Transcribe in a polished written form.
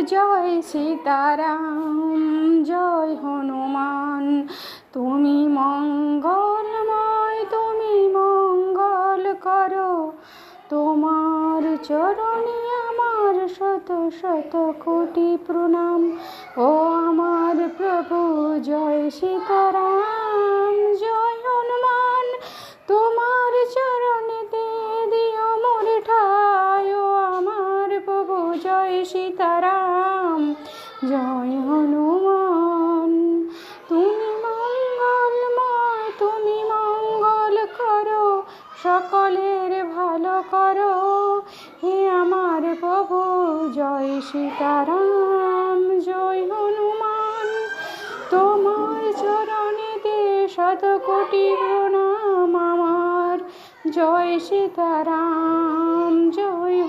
জয় সীতারাম, জয় হনুমান। তুমি মঙ্গলময়, তুমি মঙ্গল করো, তোমার চরণে আমার শত শত কোটি প্রণাম। ও আমার প্রভু জয় সীতারাম, জয় হনুমান। তোমার চরণেতে দিও মোর ঠাই, ও আমার প্রভু জয় সীতারাম, জয় হনুমান। তুমি মঙ্গলময়, তুমি মঙ্গল করো, সকলের ভালো করো, হে আমার প্রভু জয় সীতারাম, জয় হনুমান। তোমার চরণেতে শত কোটি প্রণাম আমার, জয় সীতারাম, জয়